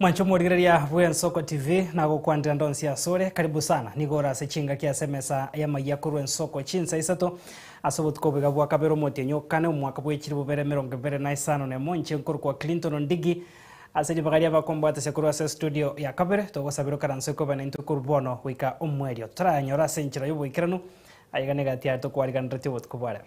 Mwancho mworigereria Bwen Soko TV na gukwandira ndonsi ya sore karibu sana nigora sechinga kia semesa ya maiya kurwen soko chinsa isato asobot ko bega bwa kabero motenyo kane umwaka bwechiri bubere 25 ne monche nkuru kwa Clinton Ndigi asedi bagaria bakombata sekuru sa studio ya kabere to gosabiro karanse ko bana intu kurbono wika umwerio tranyora senchira yubwikiranu ayigane gatia to kwariganira tibot kubara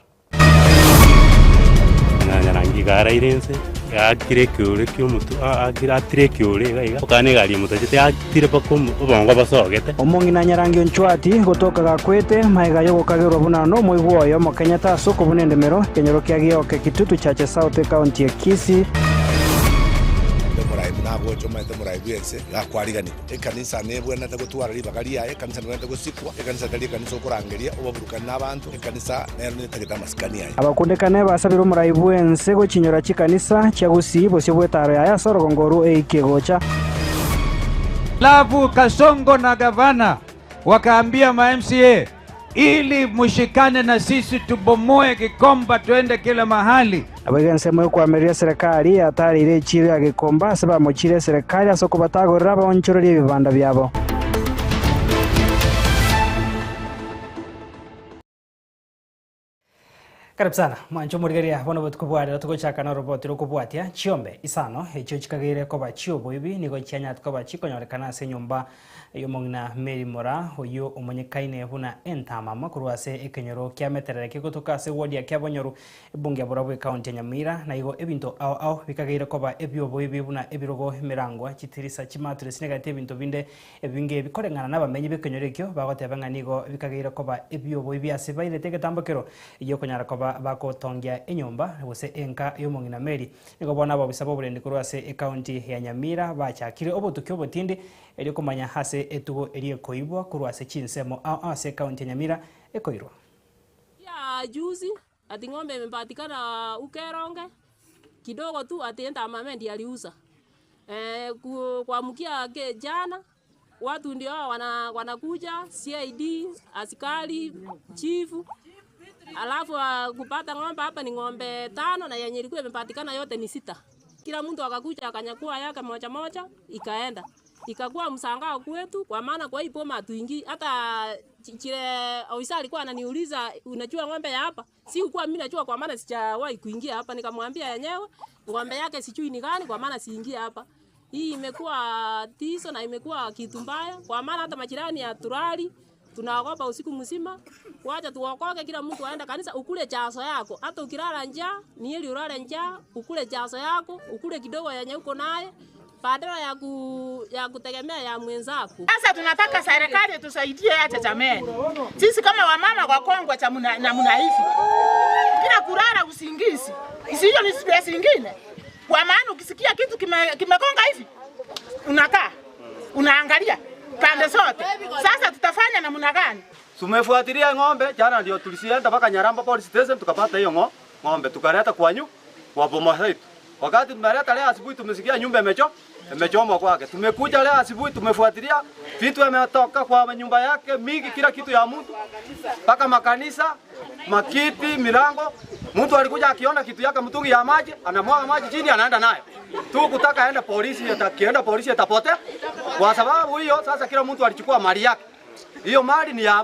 Nanyarangi gara irense akire kyore kyumutu akire kyore gaiga ukane gali mutajete akire pakom ubongo basogete omongi nanyarangi onchwati gotoka gakwete maiga yogo kagero bunano moigwoyo mokenyata soko bunendemero kenyoro kyagioke kitutu chache South County ya Kisii nabo chomete muraibuense gakwarigani ekanisa nebwe nata gutwara libagari ya ekanisa nata gusikwa ekanisa tali kanisa okurangeria obaburukana nabantu ekanisa nero netageta maskani ya abakundekane basabiro muraibuense go chinyora chikanisa chagusibo sebwetaro ya soro ngoru eikegocha Lavu Kasongo na gavana wakaambia ma MCA ili mushikane na sisi tubomoe Gikomba tuende kila mahali. Abagense mwe kwameria serikali atari ile chire ya Gikomba saba mochire serikali asoko batagorra bonchorori bibanda byabo. Karibu sana mwancho murigeria bono botukubwara tugochaka na robot rokubwatia chiombe isano echo chikagire ko bachiobo ibi nigo cyanya tkoba chikonyorekana se nyumba yomongna Mary Mora oyo omonyekaine buna entama makuru ase ekenyoro kya meterere kigutuka se wodi ya kyabonyoru ebunge borabwe county ya Nyamira na igo ebinto ao bikagire ko ba ebyobo ibi buna ebirogo mirangwa chitirisa chimature sinegate ebinto binde ebinge bikorengana nabamenyi bekenyoro ekyo bagotebanga nigo bikagire ko ba ebyobo ibi ase baile tegetambokero iyo konyara ko bakotongia enyomba bose enka yomongina Mary nigo bona abo bisabo burende kuru ase county ya Nyamira bachakire obotukyo botindi eri kumanya hase etugo eri koibwa kuru ase chinsemo ase county ya Nyamira ekoirwa ya juzi ati ng'ombe imepatikana Ukeronge kidogo tu atienda mamendi aliuza kuamkia jana watu ndio wanakuja CID askari chifu alafu kupata ng'ombe hapa ni ng'ombe 5 na yenye ilikuwa imepatikana yote ni 6. Kila mtu akakuja akanyakua yake moja moja ikaenda. Ikakuwa msangao kwetu kwa maana kwa hii poma tuingi hata chile ofisa alikuwa ananiuliza unajua ng'ombe ya hapa? Sikuwa mimi najua kwa maana sijawahi kuingia hapa, nikamwambia yenyewe ng'ombe yake sijui ni gani kwa maana siingia hapa. Hii imekuwa tiso na imekuwa kitu mbaya kwa maana hata majirani ya Turali tunaogopa usiku mzima. Wacha tuokoke kila mtu aenda kanisa ukule jaso yako. Hata ukilala njaa, ni ili ulale njaa, ukule jaso yako, ukule kidogo yenye uko naye badala ya kutegemea ya mwenzako. Sasa tunataka serikali tusaidie acha jameni. Sisi kama wamama kwa Kongwa cha namna hivi. Kila kulala usingizi. Isiyo ni space nyingine. Kwa maana ukisikia kitu kimegonga hivi, unakaa, unaangalia pande zote. Sasa tutafanya namna gani? Tumefuatilia ng'ombe jana ndio tulisienda mpaka Nyaramba police station tukapata hiyo ng'ombe tukaleta kwanyu kwa boma yetu. Wakati tumeleta leo asubuhi tumesikia nyumba imechomwa kwake. Tumekuja leo asubuhi tumefuatilia vitu vimetoka kwa nyumba yake mingi, kila kitu ya mtu mpaka makanisa, makiti, milango. Mtu alikuja akiona kitu yake mtungi ya maji, anamwaga maji chini anaenda nayo. Tu kutaka aende polisi, atakienda polisi atapotea. Kwa sababu hiyo sasa kila mtu alichukua mali yake. Hiyo mali ni ya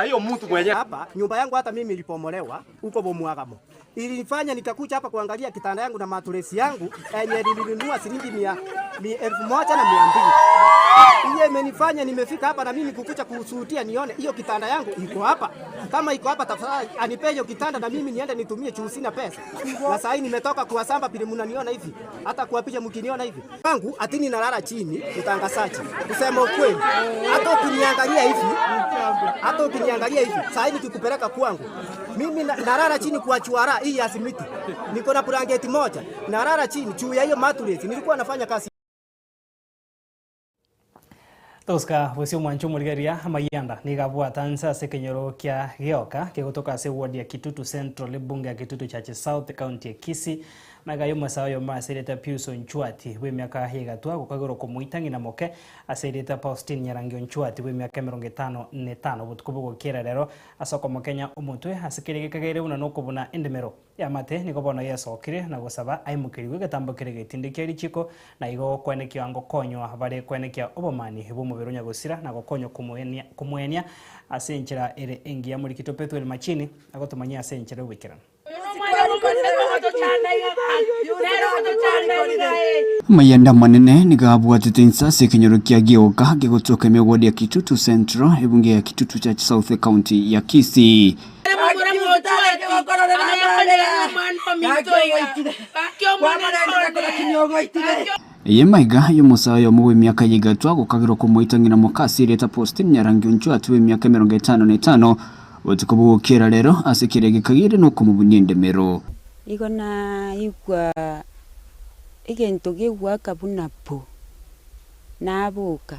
hiyo mtu mwenyewe. Hapa nyumba yangu hata mimi ilipomolewa huko Bomwagamo. Ilinifanya nikakuja hapa kuangalia kitanda yangu na maturesi yangu yenye nilinunua shilingi 1,200. Hiyo imenifanya nimefika hapa na mimi kukuja kusuhudia nione hiyo kitanda yangu iko hapa. Kama iko hapa tafadhali anipe hiyo kitanda na mimi niende nitumie chusi na pesa. Na sasa hivi nimetoka kuwasamba pile mnaniona hivi. Hata kuwapiga mkiniona hivi. Wangu atini nalala chini utangazaji. Kusema ukweli. Hata ukiniangalia hivi. Sasa hivi nikikupeleka kwangu. Mimi nalala chini kwa chuara hii ya simiti. Niko na blanketi moja. Nalala chini juu ya hiyo mattress. Nilikuwa nafanya kazi. Toska wesio mwancho murigeria mayanda nigabwata nsa sekenyoro kya gioka kegotoka se ward ya Kitutu Central bunge ya Kitutu Church South County ya Kisii na gayo masayo masereta Pius Nchwati we miaka higatwa gukagoro kumuitangi na moke asereta Faustin Nyarangi Nchwati we miaka 55 butukubu gukira rero asoko mukenya umutwe asikirige kagere una no kubuna endemero ya mate niko bono yesokire na gusaba aimukiriwe gatambukire gitindikeri chiko na igo kwene kiwango konyo bare kwene kya obomani bumubiro nyagusira na gokonyo kumwenia asenchera ere engia muri kitopetu el machini agotumanyia asenchera wikirana mayanda manene nigabwatite nsase kinyorukia gioka gigotoka mewodi ya Kitutu Central ebunge ya Kitutu cha South County ya Kisii. Yemaiga yomusayo muwe miaka yigatwa gukagiro kumuitangira mukasi leta Faustin Nyarangi Nchwati we miaka 55 utukubukira rero asikirege kagire no kumubunyendemero igona igwa igento gigwa kabunapo nabuka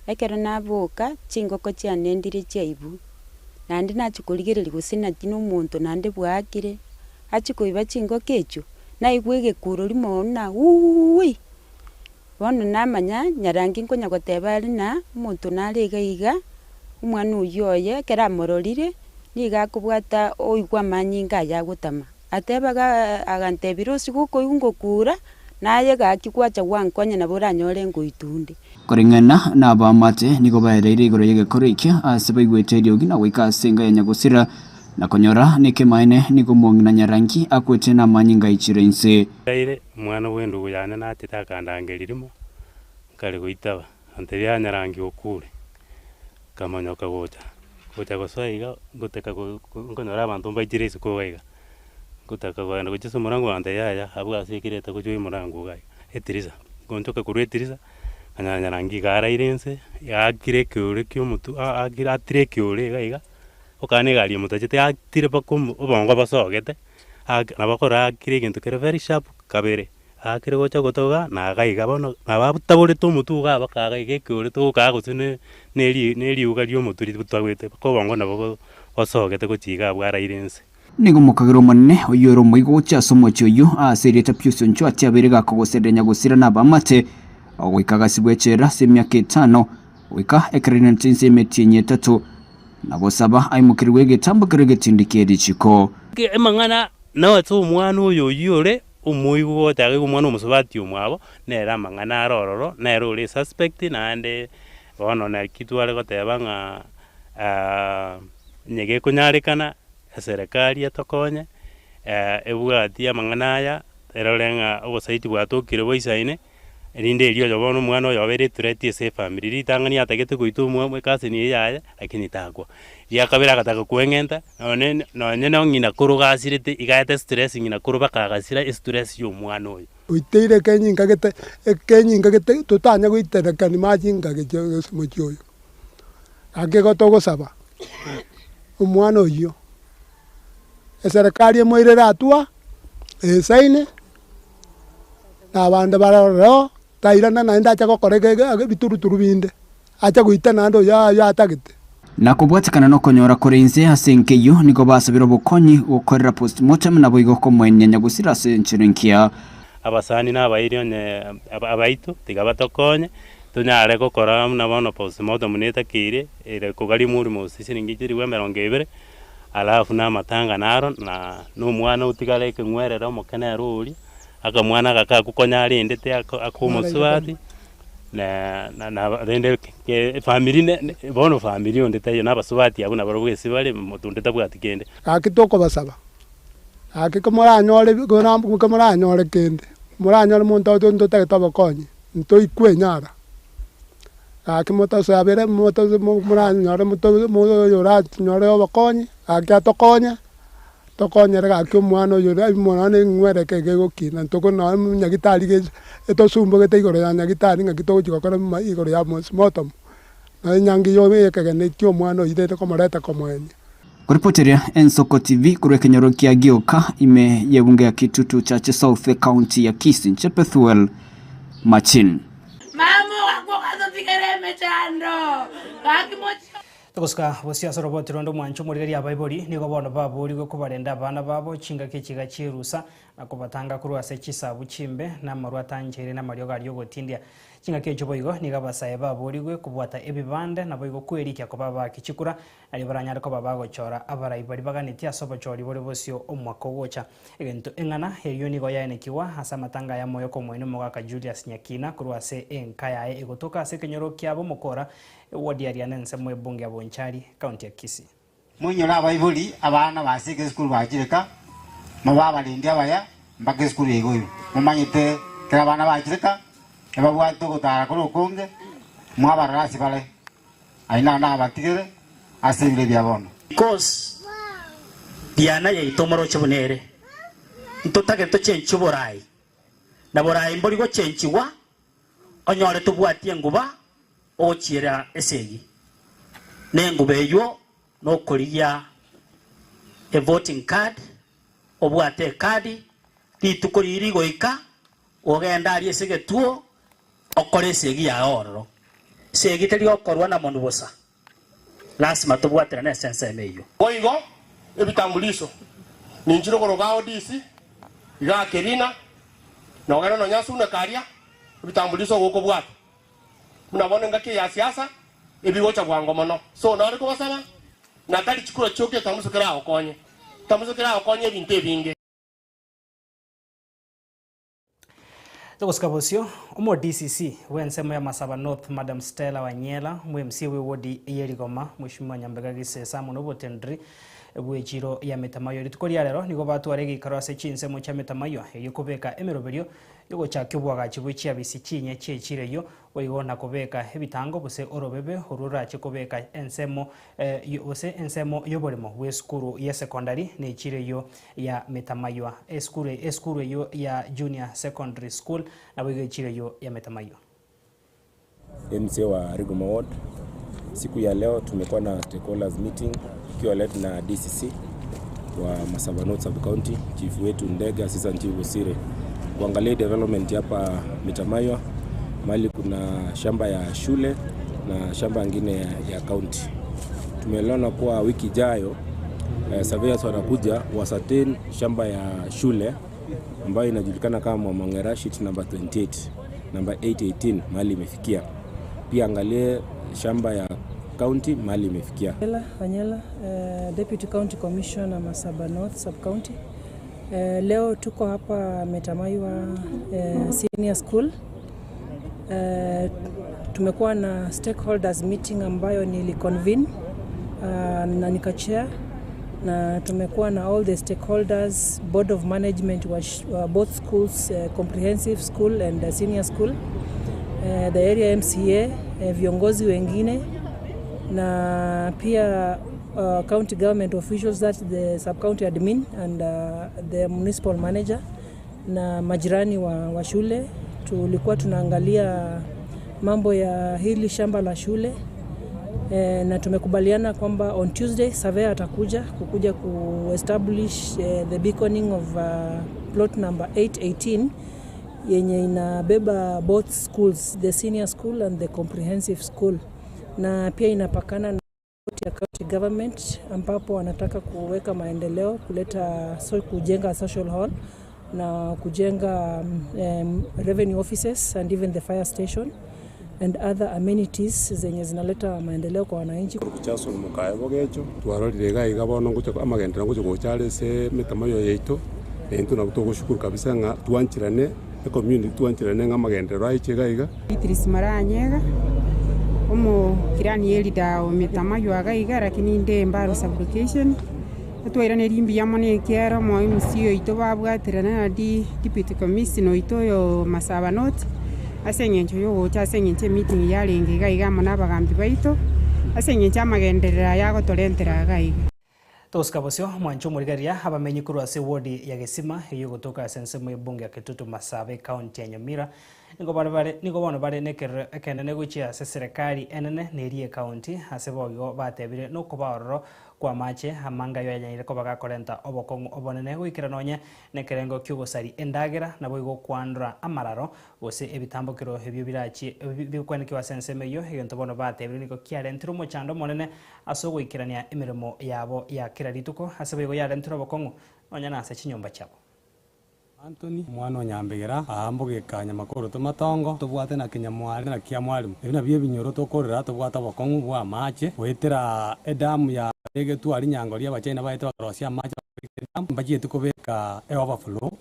ekero nabuka chingoko chianendire chaibu nandi nachikuligirira gusina tino muntu nandi bwakire achikoiba chingoko echo naigwege kurori mona uwi bono namanya Nyarangi nkonya goteba ari na muntu narega iga umwana uyoye kera mororire niga kubwata oigwa manyinga ya gutama atebaga agantebirosi guko ingokura naye gakikwacha wankonya na boranyore ngoitunde koringana na bamate niko baereire igoro yegekoro ikya asebaigwete ryogi na wika senga ya Nyagusira na konyora nike maene niko mongi na Nyarangi akwete na manyinga ichirense ire mwana wendo guyana na titakandangirimo kale goitaba anteria Nyarangi okure kamanyoka gocha gosaiga goteka ngonyora abantu mbaitire isuko wega gutaka kwenda kuchisa murango ante yaya abwa asikireta kuchui murango gai etiriza gontoka kuretiriza Nyarangi gara irense yakire kyore kyomutu agira atire kyore gaiga okane gali mutachete atire bakum obongo basogete nabakora akire kintu kere very sharp kabere akire gocha gotoga na gaiga bono ababutabore tumutu ga bakaga kyore to ka gusine neri ugali omuturi butagwete ko bongo nabo basogete kuchiga bwara irense nigo mukagiro manene oyoro muigo cha somo cyoyo asereta Pius Nchwati aberega kogosere Nyagusira na bamate awikaga sibwechera semyaka 5 wika ekrenentinse metinye 3 nabo saba aimukirwe getambukire getindikeri chiko emangana nawe tu mwana uyo yore umuigo gotage umwana umusubati umwabo nera mangana arororo nero uri suspect nande bono na kitwale goteba nga nyege kunyarekana serikali atokonye ebugati amanganaya erolenga obosaiti bwatokire boisaine erinde elio yobono mwana oyo abere threat ese family ritangani atagete goitu mwe kasi ni yaya lakini takwa yakabera kataka kuengenta none no ngina kurugasirite igaete stress ngina kurubaka gasira stress yo mwana oyo uiteire kenyingagete tutanya goitereka ni majinga gejo mochoyo agegoto gosaba umwana oyo serikali emoirera atua esaine na bande bararo tairana na ndacha gokorega bituruturu binde acha guitana ndo ya atagite na kubwatikana no konyora korenze asenkeyo niko basabiro bokonyi gukorera postmortem na boigo komwenya Nyagusira senchirinkia abasani na abairo ne abaitu tigabatokonye tunyare gukora na bono postmortem neta kire ere kugari muri musisi ngigiri we 200 alafu na matanga naro na no mwana utigale kengwerera omukene ruri aka mwana gaka kukonya rindete akomuswati na rende family ne bono family ondete na baswati abuna barobwese bale mutundeta bwatikende akitoko basaba akikomoranyore komoranyore kende moranyore muntu ndo tagetoba konyi nto ikwenyara akimoto sabere moto moranyore moto yora nyore obakonyi akatokonya tokonyera akimwana yora imwana ngwere kege gokina ntoko na nyagitari ge etosumbo gete igoro ya nyagitari ngakito gukora igoro ya motom na nyangi yo yekege ne kyo mwana yite komoreta komwenye kuripoteria Ensoko TV kurekenyorokia gioka ime yebunge ya Kitutu cha South County ya Kisii Chepethwell Machin Mamo wako kazo tigere mechando. Tukoska bosiasa roboti rondo mwancho murigari abaibori nigo bono baburi go kubarenda abana babo chinga kichiga chirusa na kubatanga kurwase chisabu chimbe na marwatanjere na maryo gari yogotindia chinga kecho boigo niga basaye baburi go kubwata ebibande na boigo kwerikya ko baba kichikura ari baranyara ko baba gochora abarai bari baganiti asobo chori bore bosio omwako gocha egento engana eriyo nigo yaenekiwa hasa matanga ya moyo ko mwene mogaka Julius Nyakina kurwase enkayae egotoka ase kenyoro kyabo mukora wodi arianense mwe bunge abonchari county ya Kisii munyora abaibuli abana basike school bakireka mababa lindi abaya mbake school egoyo mumanyite kera bana bakireka ebabwato gutara kuri ukunge mwabarasi bale aina na batigere asibire byabona because diana ye itomoro chibonere ntotage to chenchi borai na borai mbori go chenchiwa onyore tubwatie nguba ochira esegi nengube yo no koriya a voting card obwate card litukoriri goika ogenda ari esege tuo okore esegi ya oro segi teri okorwa na mundu bosa lazima tubwatira na sense emeyo oigo ebitambulisho ninjiro koroga odisi iga kerina no gero no nyasu na karia ebitambulisho goko bwata munabone ngake ya siasa ebigocha bwango mono so na riko basaba na tali chikuro choke tamusukira okonye binte binge Tukoskabosio omo DCC wensemo ya Masaba North Madam Stella Wanyela MC we wodi Yerigoma Mheshimiwa Nyambega Gisesa munobo tendri bwechiro ya metamayo ritukori rero nigo batwarege ikarase chinsemo cha metamayo yikobeka emeroberio yogo chakibwaga chibwichi abisi chinye chechireyo oyigona kobeka ebitango bose orobebe orura chikobeka ensemo yose ensemo yoboremo we skuru ya secondary ne chireyo ya metamayo eskuru yo ya junior secondary school na wege chireyo ya metamayo MC wa Rigoma Ward. Siku ya leo tumekuwa na stakeholders meeting ikiwa led na DCC wa Masaba North Sub County, chief wetu Ndega, Assistant Chief Osire, kuangalia development hapa Metamayo, mali kuna shamba ya shule na shamba nyingine ya county. Tumeelewana kuwa wiki ijayo surveyors wanakuja wasatin shamba ya shule ambayo inajulikana kama Mongera sheet number 28, number 818 mali imefikia. Pia angalie shamba ya county mali imefikia. Wanyela, Deputy County Commissioner Masaba North Sub County. Leo tuko hapa Metamayo Senior School. Tumekuwa na stakeholders meeting ambayo niliconvene na nikachair, na tumekuwa na all the stakeholders, board of management wa both schools, comprehensive school and senior school, the area MCA, viongozi wengine na pia county government officials, that the sub-county admin and the municipal manager na majirani wa shule. Tulikuwa tunaangalia mambo ya hili shamba la shule na tumekubaliana kwamba on Tuesday surveyor atakuja ku-establish the beaconing of plot number 818 yenye inabeba both schools, the senior school and the comprehensive school, na pia inapakana na county government ambapo wanataka kuweka maendeleo, kujenga social hall na kujenga revenue offices and even the fire station and other amenities zenye zinaleta maendeleo kwa wananchi. Kuchaso mukaebo gecho twarorire igabono ngucho amagendera ngucho gochale se Metamayo yeito ento na kutogushukuru kabisa nga twanchirane the community twanchirane nga magendero aichega iga Beatrice Maranyega omo kirani elida o Metamayo agaiga lakini nde mbaro sublocation atwairane rimbi yamone kiara mo MCO ito babwatirana na deputy commissioner ito yo Masaba North asenyencho yo gocha asenyenche meeting yalengiga iga mona bagambi baito asenyencha magenderera yago torentera agaiga. Toska bosio mwancho murigaria abamenyi kurwa se wodi ya Gesima iyo gutoka sense mu bunge ya Kitutu Masabe county ya Nyamira niko bano bare nekere ekende neguchia se serikali enene nerie county aseboyo batebire no kubaroro kwa mache amanga yo yanyire ko bagakorenta obokongo obonene gwikira nonye nekerengo kyugosari endagera nabo igo kwandra amararo gose ebitambukiro ebyo birachi bikwaniki wasense meyo egento bono batebire niko kiarentiro mochando monene asogwikirania emirimo yabo ya kirarituko aseboyo yarentiro obokongo nonya nase chinyomba chabo Anthony mwana onyambegera ahambugikanya makoro tumatongo tubwate na kinyamwari na kia mwalimu ebina bye binyoro tokorera tubwata bokongo bwa mache wetera edamu ya ege tu ari nyango ria bachina baita barosia mache bagiye tukobeka overflow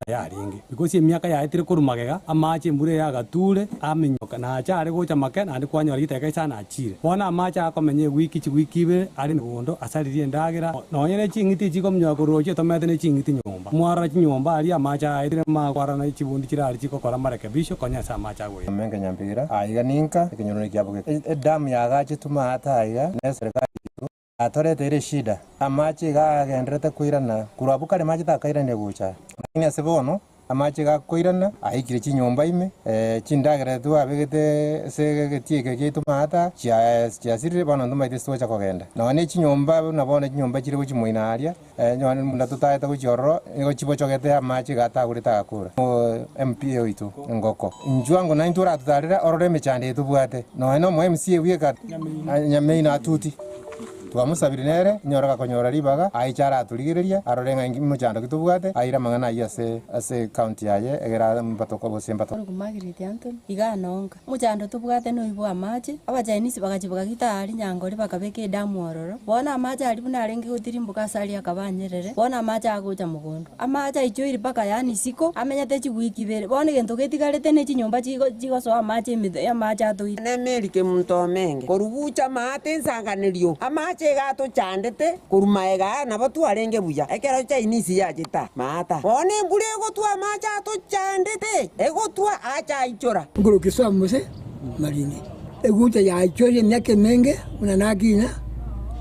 yaringe because emyaka yaitire kurumagega amache mbure ya gature aminyoka na achare gocha makena andi kwanyora giteka sana achire bona amache akomenye wiki be ari ngondo asaririe ndagira nonyere chingiti chiko mnyako roche tomete ne chingiti nyomba mwara chinyomba ari amache aitire makwara na chibundi kirari chiko kora marekebisho konya sa amache agwe menga nyambira aiga ninka ikinyoro kyabo damu ya gache tuma ataiga ne serikali atorete ire shida amache gagendrete kuirana kurabuka le mache takairane gucha lakini asebono amache gakoirana aikire chinyomba ime chindagere tu abegete se getieke gituma ata chia sirire bana nduma itesto cha kogenda none chinyomba nabone chinyomba chire guchimoinaria nyone munda tutaeta guchorro ngo chibo chogete amache gatagurita gakura MP oito ngoko njwango na intura tutarira orore mechande tubwate none mo MC wieka nyameina tuti twamusabire nere nyoraga konyora ribaga aichara aturigireria arorenga muchando kitubwate aira mangana yase ase county yaye egera mbatoko bosembato kumagirite Anthony iganonga muchando tubwate no ibwa mache abajainisi bagachibuga gitari nyangori bakabeke damu ororo bona mache ari buna arenge gutirimbuka sali akabanyerere bona mache agocha mugondo amache ichoiri baka yani siko amenyate chigwiki bere bona gento getigarete ne chinyomba chigo so amache mithe ya mache atoi ne merike muntomenge korubucha mate nsanganirio amache gato chandete kurumaega na batu arenge buya ekero cha inisi ya jita mata one mbure gotwa macha to chandete egotwa acha ichora nguru kisomuse marine egucha ya ichore myake menge unanagina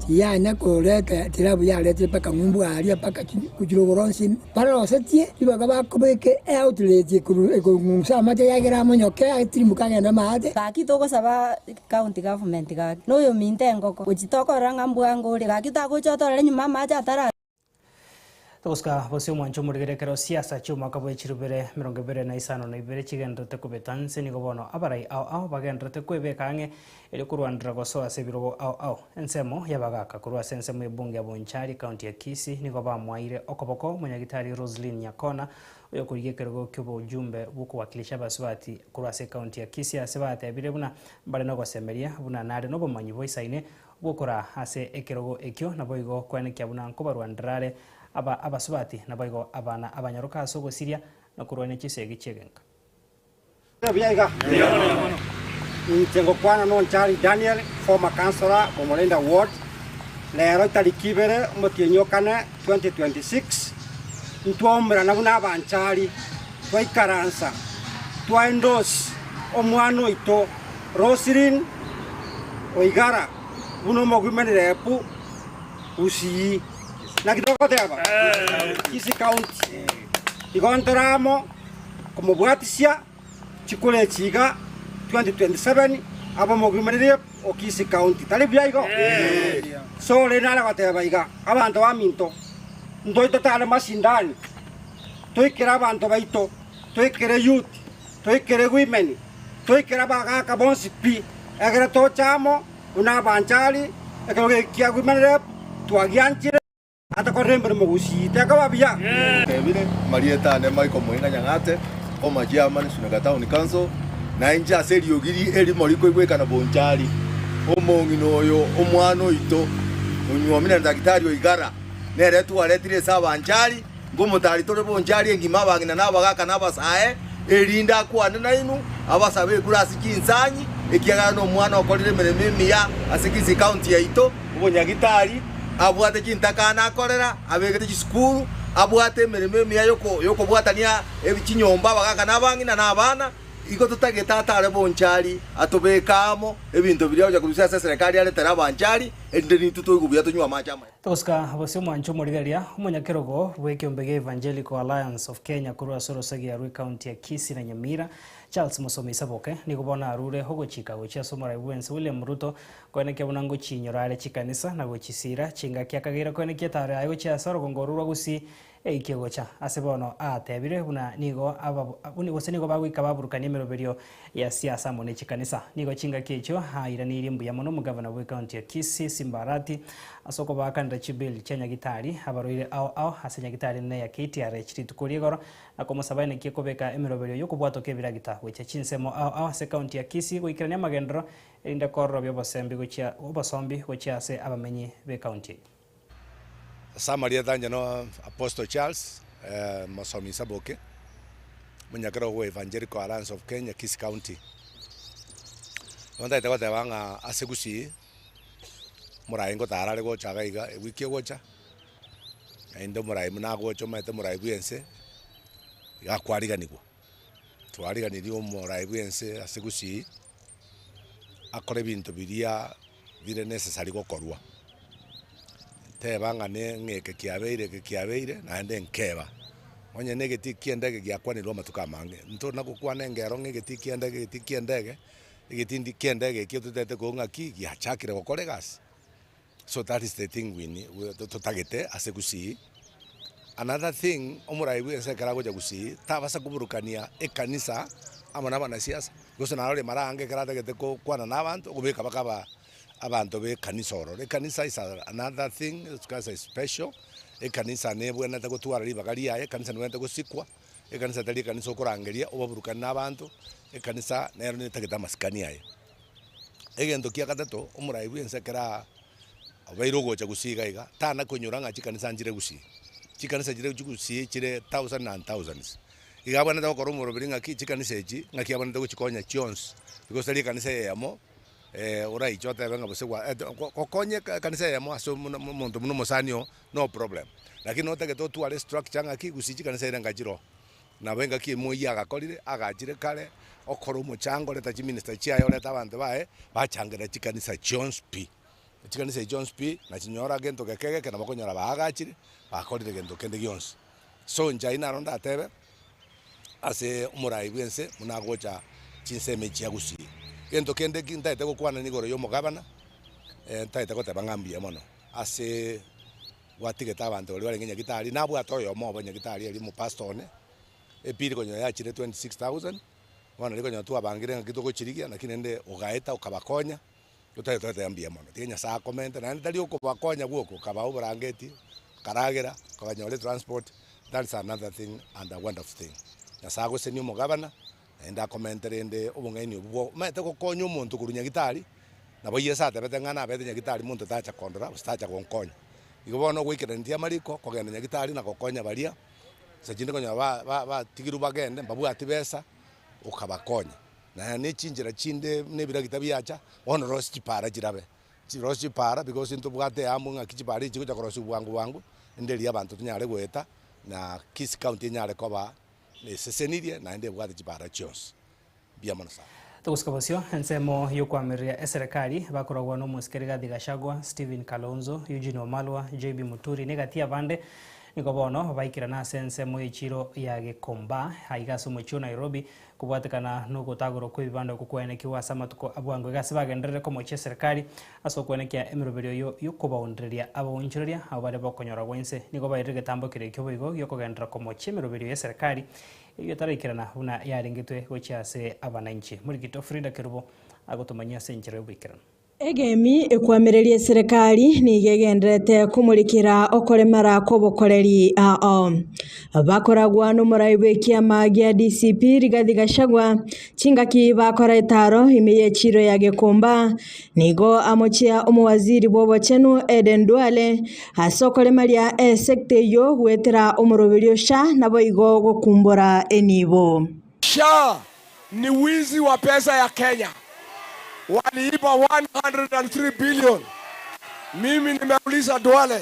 yana koreka tirabu ya lete paka mumbu aria paka kujirogoronsi para osetie ibaga bakobeke outlet kurumsa macha ya gira monyoke atirimbukanya na mate kaki toko saba county government ga no yo mintengo ko uchitoko ranga mbwango ri kaki tako chotora nyuma macha tara Toska bosio mwancho murigerekero siasa chuma kabo chirubere mirongo bere na isano na ibere chigendo te kubetan seni gobono abarai au bagendo te kwebe kange ele kurwandra goso asebiro au ensemo yabagaka kurwa sensemo ibunge ya Bonchari county ya Kisii niko ba mwaire okoboko munyagitari Roslyn Nyakona uyo kurigekerego kubo ujumbe buko wakilisha baswati kurwa se county ya Kisii asebate abire buna bare no gosemeria buna nare no bomanyi boisaine bukora ase ekerogo ekyo naboigo kwenekia buna nkobarwandrare abasubati naboigo abana abanyaruka sogo Syria no kurwane chisegi chegenga Biaiga Ntengo kwana non Chari Daniel former councillor Omolenda ward lero talikibere motinyokana 2026 ntwomera na buna abanchari twaikaransa twaendos omwano ito Roslyn Oigara buno mogwimenere pu usi na kitoko teba Kisii county igontoramo como bwatisia chikule chiga 2027 abo mogwimenere o Kisii county talibya igo so le nala gateba iga abantu baminto ndoito tale masindani toikera abantu baito toikere youth toikere women toikera baga kabonsi pi egere tochamo una banchali ekero kia women twagianchire atakorember mogusi takababia Kevin Marieta ne Michael Moina nyangate o majiama Sunega Town Council na inja seri ogiri eri moriko igwekana Bonchari omongino oyo omwano ito onywomina ndagitari Oigara nere twaretire sabanchari ngomotari tore Bonchari engima bagina nabagaka nabasae erinda kwane na inu abasabe kurasi kinsanyi ekiagana no mwana okorire merememi ya Kisii county yaito obonyagitari abwate kintakana akorera abegete school abwate merememi ya yoko bwatania ebichinyomba bagaka nabangina nabana iko tutageta atare bonchari atobekamo ebintu biri oja kurusia serikali ale tara banchari ende ni tutoigubya tunywa machama toska abose mwancho morigaria umunyakerogo bwekiombe Evangelical Alliance of Kenya kurwa soro sagi Arua County ya Kisii na Nyamira Charles Musomi Saboke nikubona arure hogochika gocha somora Wense William Ruto kweneke bunango chinyorare chikanisa na gochisira chinga kyakagira kweneke tare ayo cha soro gongorurwa gusi eikigocha asebono atebire buna nigo abuni gose nigo bagwika baburukani emeroberio ya siasa mone chikanisa nigo chinga kecho hairanirie mbuya mono mugavana wa county ya Kisii Simbarati asoko bakanda chibili chenya gitari abaroire ao hasenya gitari ne ya KTR chitukurie goro akomusabane kikobeka emeroberio yokubwato kebira gita weche chinsemo ao se county ya Kisii goikirania magendro inde korro byo bosembi gochia obosombi gochia se abamenyi be county Samaria Daniel Apostle Charles Musomi Saboke munyakero wa Evangelical Alliance of Kenya Kisii County Wanda itakote wanga asegusi murai ngo tarare go chaga iga wiki gocha endo murai munago choma ite murai bwense ya kwariganirwa twariganirio murai bwense asegusi akore bintu biria bire necessary gokorwa tebanga ngeke kiabeire na ende nkeba onye negeti kiendege giakwanirwa matuka mange nto nakukwana ngero ngegeti kiendege igitindi kiendege kitutete kongaki giachakire gokore gas so that is the thing we tutagete asegusi another thing omurai bwense karago jagusi tabasa kuburukania ekanisa amana bana siasa gose narore marange karatagete ko kwana nabantu kubika bakaba abantu be kanisa oro le kanisa is another thing it's a special kanisa ne bwena ta gutwara libagari yae kanisa ne gusikwa kanisa tali kanisa okurangeria obaburukana nabantu kanisa nero ne tageta maskani yae egento kia gatatu omurai bwense kera abairogo cha gusiga iga tana kunyuranga chikanisa njire gusi chikanisa jire gusi chire thousands and thousands igabana ta koro muro biringa ki chikanisa eji ngaki abana ta guchikonya chions because tali kanisa yamo ora ichota benga bosegwa kokonye kanisa yamo aso muntu muno mosanio no problem lakini notake to tuale structure ngaki gusichi kanisa irenga jiro na benga ki moya gakorire agajire kale okoro muchango leta chi minister chia yo leta abantu bae bachangira chikanisa Jones P chikanisa Jones P na chinyora gento kekege kana bakonyora bagachire bakorire gento kende gyons so njaina ronda tebe ase umurai bwense munagocha chinseme chia gusi gento kende kintaite gukwana nigoro yo mugabana ntaite goteba ngambia mono ase watigeta abantu bali barengenya gitari nabwo atoyo mo banya gitari ali mu pastone epiri konyo yachire 26000 wana liko nyotu abangire ngito gochirigia lakini ende ugaeta ukabakonya utaite ambia mono tinya sa comment na ndali ukubakonya guoko kaba ubrangeti karagera kanyole transport that's another thing and a wonderful thing na sago senyo mugabana enda commentary ende ubungaini ubwo mete gukonya umuntu kurunya gitari na boye sate betengana betenya gitari muntu tacha kondora stacha gonkonya igobona gwikira ntia mariko kogenda gitari na gokonya baria sajinde konya ba tigiru bagende mbabu atibesa ukabakonya na ne chinjira chinde ne biragita biacha ono rosi para jirabe rosi para because into bwate amu ngakijipara ichiko cha korosi wangu ndeli abantu tunyale gweta na Kisii County nyale koba ne sesenirie na ende bwate jipara chos bia manasa Tukusikabasio ensemo yokwamiria serikali bakoragwa no musikiriga Gachagua Stephen Kalonzo Eugene Wamalwa JB Muturi negatia bande nikobono baikira na ensemo ichiro ya Gikomba haigaso mucho Nairobi kubwatekana no gutagoro kwibanda kukwene kiwa samatuko abwango gase bagenderere ko moche serikali aso kwenekia emiroberio yo kubaundiriria abawunjiriria abare bakonyora wense niko bayirige tambokire kyo bigo yo kugendera ko moche emiroberio ya serikali iyo tarikirana una yaringitwe gochiase abananchi murigito Frida Kirubo agotumanyia senjere bwikirana Egemi ekwamirerie serikali ni gegendrete kumurikira okoremara kobokoreri bakoragwa no muraibe kiama gya DCP Rigathi Gachagua chingaki bakora itaro imiye chiro ya Gikomba nigo amochia omwaziri bobochenu Eden Duale asokoremaria sekte yo gwetera omoroberio sha nabo igo gokumbora enibo sha ni wizi wa pesa ya Kenya. Waliiba 103 billion. Mimi nimeuliza Duale,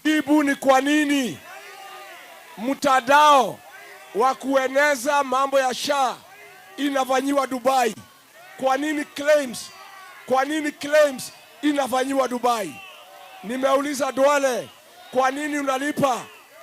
jibu ni kwa nini mtandao wa kueneza mambo ya SHA inafanyiwa Dubai? Kwa nini claims? Kwa nini claims inafanyiwa Dubai? Nimeuliza Duale, kwa nini unalipa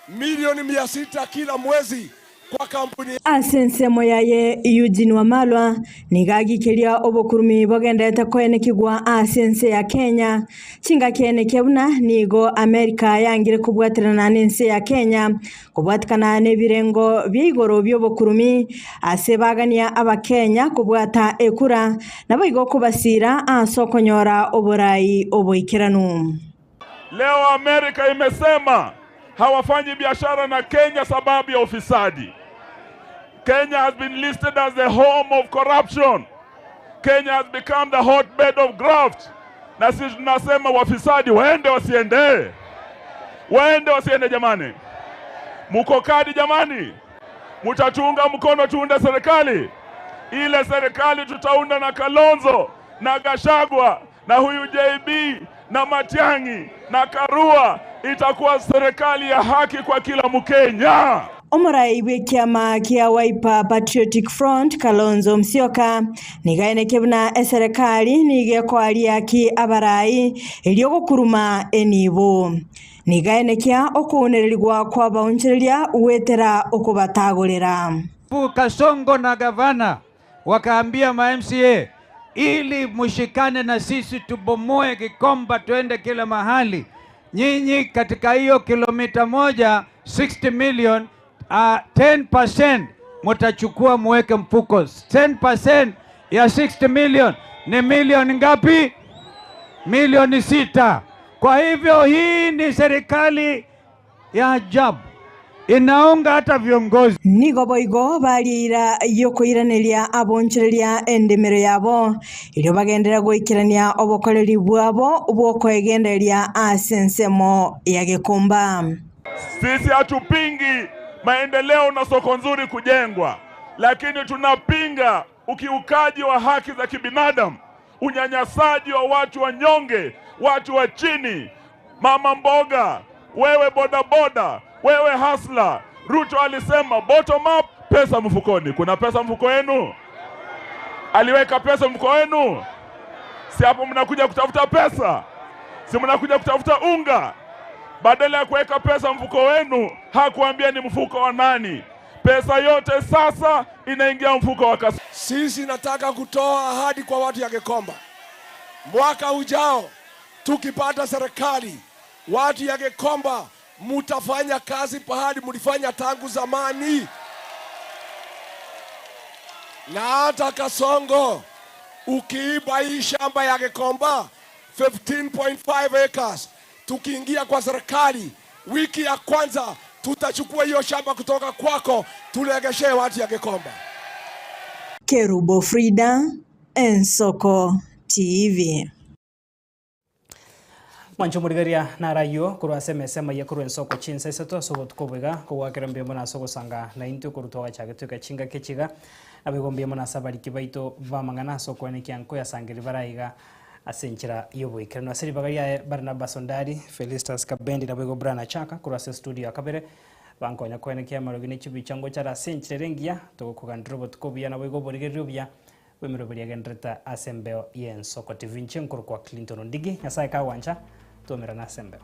milioni 600 kila mwezi kwa kampuni? Asensemo yaye Eugene Wamalwa nigagikiria obokurumi bogendete kwenekigwa asense ya Kenya chinga kenekebuna nigo Amerika yangire kubwatirana n'ense ya Kenya kubwatikana n'ebirengo by'igoro by'obokurumi asebagania abakenya kubwata ekura nabo igo kubasira asokonyora oborai oboikiranu. Leo Amerika imesema hawafanyi biashara na Kenya sababu ya ufisadi. Kenya has been listed as the home of corruption. Kenya has become the hotbed of graft. Na sisi tunasema wafisadi waende wasiende. Waende wasiende jamani. Muko kadi jamani. Mutatunga mkono tuunde serikali. Ile serikali tutaunda na Kalonzo na Gachagua na huyu JB na Matiang'i na Karua, itakuwa serikali ya haki kwa kila Mkenya. Omurai w'ikiama kia Wiper Patriotic Front Kalonzo Musyoka nigaenekebuna serikali nigekwaria ki abarai elio gukuruma enibo nigaenekia okuonererwa kwa baunchereria wetera okubatagorera. Kasongo na gavana wakaambia ma MCA ili mushikane na sisi tubomoe Gikomba tuende kila mahali. Nyinyi katika hiyo kilomita moja 60 million 10% mutachukua muweke mfuko. 10% ya 60 million ni milioni ngapi? Milioni 6. Kwa hivyo hii ni serikali ya ajabu. Inaunga hata viongozi. Nigo boigo balira yokoiraneria abonchereria endemero yabo ilio bagendera goikirania obokoreri bwabo bwokwegenderia asensemo ya Gikomba. Sisi hatupingi maendeleo na soko nzuri kujengwa, lakini tunapinga ukiukaji wa haki za kibinadamu, unyanyasaji wa watu wanyonge, watu wa chini, mama mboga, wewe bodaboda, wewe hasla. Ruto alisema bottom up, pesa mfukoni. Kuna pesa mfuko wenu? Aliweka pesa mfuko wenu? Si hapo mnakuja kutafuta pesa? Si mnakuja kutafuta unga? Badala ya kuweka pesa mfuko wenu, hakuambia ni mfuko wa nani. Pesa yote sasa inaingia mfuko wa kasi. Sisi nataka kutoa ahadi kwa watu ya Gikomba. Mwaka ujao tukipata serikali, watu ya Gikomba mutafanya kazi pahali mulifanya tangu zamani. Na hata Kasongo, ukiiba hii shamba ya Gikomba 15.5 acres, tukiingia kwa serikali wiki ya kwanza tutachukua hiyo shamba kutoka kwako tulegeshe watu ya Gikomba. Kerubo Frida, Ensoko TV. Mancho murigaria na rayo kurwa sema ya kurwa Ensoko chinsa seto so tukobega kwa kerambia mona soko sanga na into kurutoa chake tuka chinga kechiga abegombia mona sabari kibaito vamangana soko ne kyanko ya sangiri baraiga asenchira yobo ikerno asiri bagaria Barnabas Ondari Felistas Kabendi na bego Brana Chaka kurwa studio akabere bankonya kwene kya marogini chibi chango chara senchire rengia to kugandrobo tukobia na bego borigerubia wemero beriagendreta asembeo Ensoko TV nchenkuru kwa Clinton Ndigi nyasaye ka wanja tomera na asembeo.